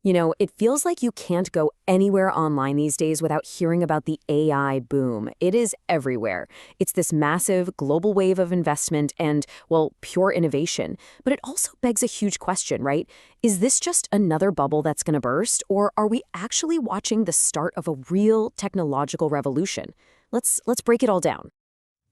You know, it feels like you can't go anywhere online these days without hearing about the AI boom. It is everywhere. It's this massive global wave of investment and, well, pure innovation. But it also begs a huge question, right? Is this just another bubble that's going to burst, or are we actually watching the start of a real technological revolution? Let's break it all down.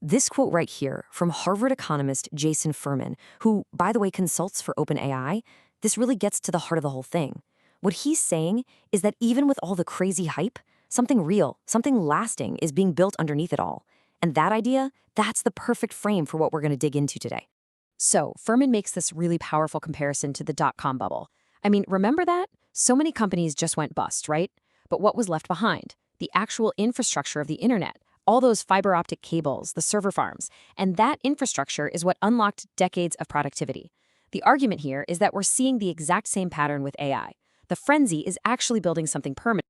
This quote right here from Harvard economist Jason Furman, who, by the way, consults for OpenAI, this really gets to the heart of the whole thing. What he's saying is that even with all the crazy hype, something real, something lasting is being built underneath it all. And that idea, that's the perfect frame for what we're going to dig into today. So, Furman makes this really powerful comparison to the dot-com bubble. I mean, remember that? So many companies just went bust, right? But what was left behind? The actual infrastructure of the internet, all those fiber optic cables, the server farms, and that infrastructure is what unlocked decades of productivity. The argument here is that we're seeing the exact same pattern with AI. The frenzy is actually building something permanent.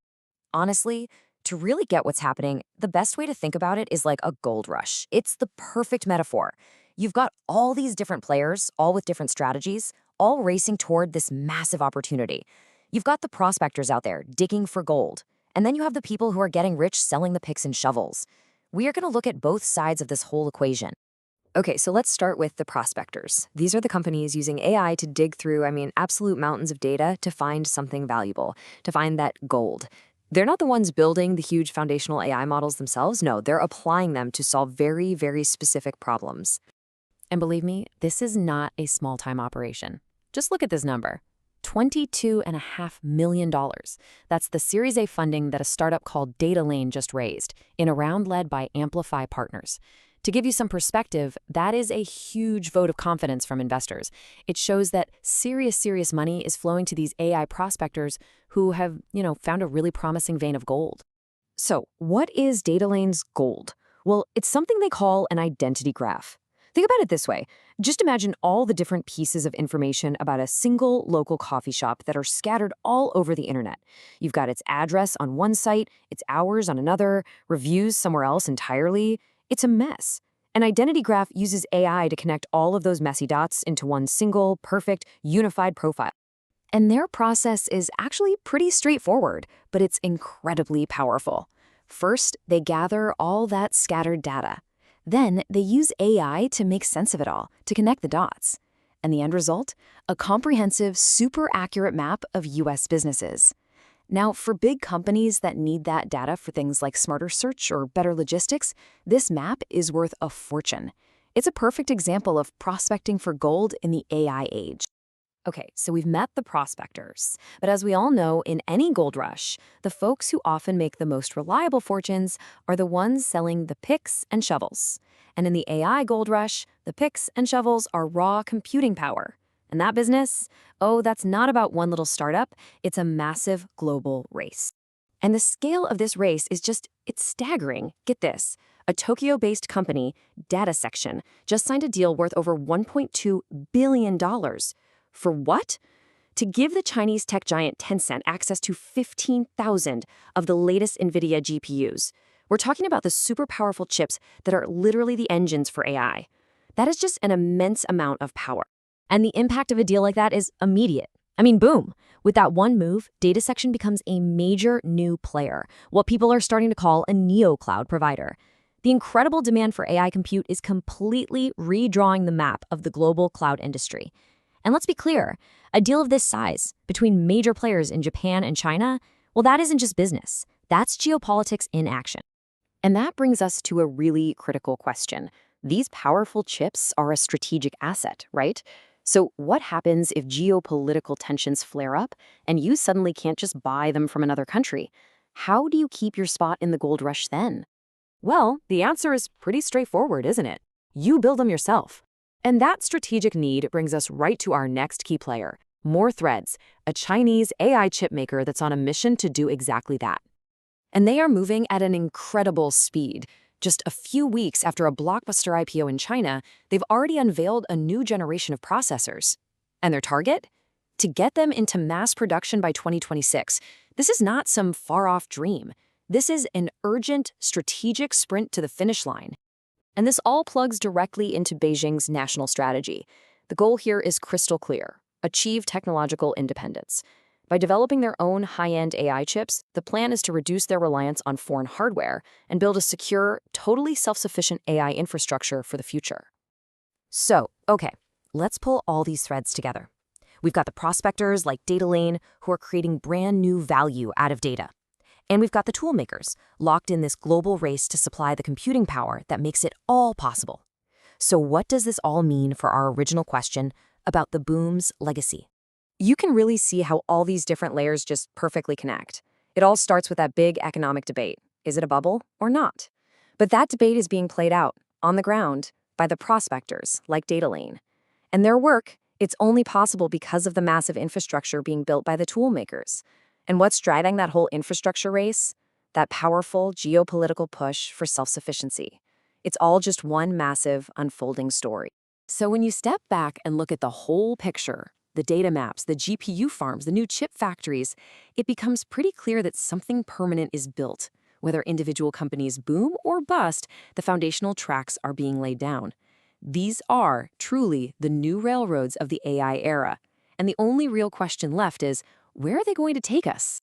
Honestly, to really get what's happening, the best way to think about it is like a gold rush. It's the perfect metaphor. You've got all these different players, all with different strategies, all racing toward this massive opportunity. You've got the prospectors out there digging for gold, and then you have the people who are getting rich selling the picks and shovels. We are going to look at both sides of this whole equation. Okay, so let's start with the prospectors. These are the companies using AI to dig through, absolute mountains of data to find something valuable, to find that gold. They're not the ones building the huge foundational AI models themselves. No, they're applying them to solve very, very specific problems. And believe me, this is not a small-time operation. Just look at this number. $22.5 million. That's the Series A funding that a startup called DataLane just raised in a round led by Amplify Partners. To give you some perspective, that is a huge vote of confidence from investors. It shows that serious money is flowing to these AI prospectors who have, found a really promising vein of gold. So, what is DataLane's gold? Well, it's something they call an identity graph. Think about it this way. Just imagine all the different pieces of information about a single local coffee shop that are scattered all over the internet. You've got its address on one site, its hours on another, reviews somewhere else entirely. It's a mess. An identity graph uses AI to connect all of those messy dots into one single, perfect, unified profile. And their process is actually pretty straightforward, but it's incredibly powerful. First, they gather all that scattered data. Then, they use AI to make sense of it all, to connect the dots. And the end result? A comprehensive, super accurate map of US businesses. Now, for big companies that need that data for things like smarter search or better logistics, this map is worth a fortune. It's a perfect example of prospecting for gold in the AI age. Okay, so we've met the prospectors. But as we all know, in any gold rush, the folks who often make the most reliable fortunes are the ones selling the picks and shovels. And in the AI gold rush, the picks and shovels are raw computing power. And that business, oh, that's not about one little startup. It's a massive global race. And the scale of this race is it's staggering. Get this. A Tokyo-based company, DataSection, just signed a deal worth over $1.2 billion. For what? To give the Chinese tech giant Tencent access to 15,000 of the latest NVIDIA GPUs. We're talking about the super powerful chips that are literally the engines for AI. That is just an immense amount of power. And the impact of a deal like that is immediate. Boom. With that one move, DataSection becomes a major new player, what people are starting to call a neo-cloud provider. The incredible demand for AI compute is completely redrawing the map of the global cloud industry. And let's be clear, a deal of this size between major players in Japan and China, well, that isn't just business. That's geopolitics in action. And that brings us to a really critical question. These powerful chips are a strategic asset, right? So what happens if geopolitical tensions flare up and you suddenly can't just buy them from another country? How do you keep your spot in the gold rush then? Well, the answer is pretty straightforward, isn't it? You build them yourself. And that strategic need brings us right to our next key player, More Threads, a Chinese AI chip maker that's on a mission to do exactly that. And they are moving at an incredible speed. Just a few weeks after a blockbuster IPO in China, they've already unveiled a new generation of processors. And their target? To get them into mass production by 2026. This is not some far-off dream. This is an urgent, strategic sprint to the finish line. And this all plugs directly into Beijing's national strategy. The goal here is crystal clear: achieve technological independence. By developing their own high-end AI chips, the plan is to reduce their reliance on foreign hardware and build a secure, totally self-sufficient AI infrastructure for the future. So, okay, let's pull all these threads together. We've got the prospectors like DataLane who are creating brand new value out of data. And we've got the tool makers locked in this global race to supply the computing power that makes it all possible. So what does this all mean for our original question about the boom's legacy? You can really see how all these different layers just perfectly connect. It all starts with that big economic debate. Is it a bubble or not? But that debate is being played out, on the ground, by the prospectors like DataLane. And their work, it's only possible because of the massive infrastructure being built by the tool makers. And what's driving that whole infrastructure race? That powerful geopolitical push for self-sufficiency. It's all just one massive, unfolding story. So when you step back and look at the whole picture, the data maps, the GPU farms, the new chip factories, it becomes pretty clear that something permanent is built. Whether individual companies boom or bust, the foundational tracks are being laid down. These are truly the new railroads of the AI era. And the only real question left is, where are they going to take us?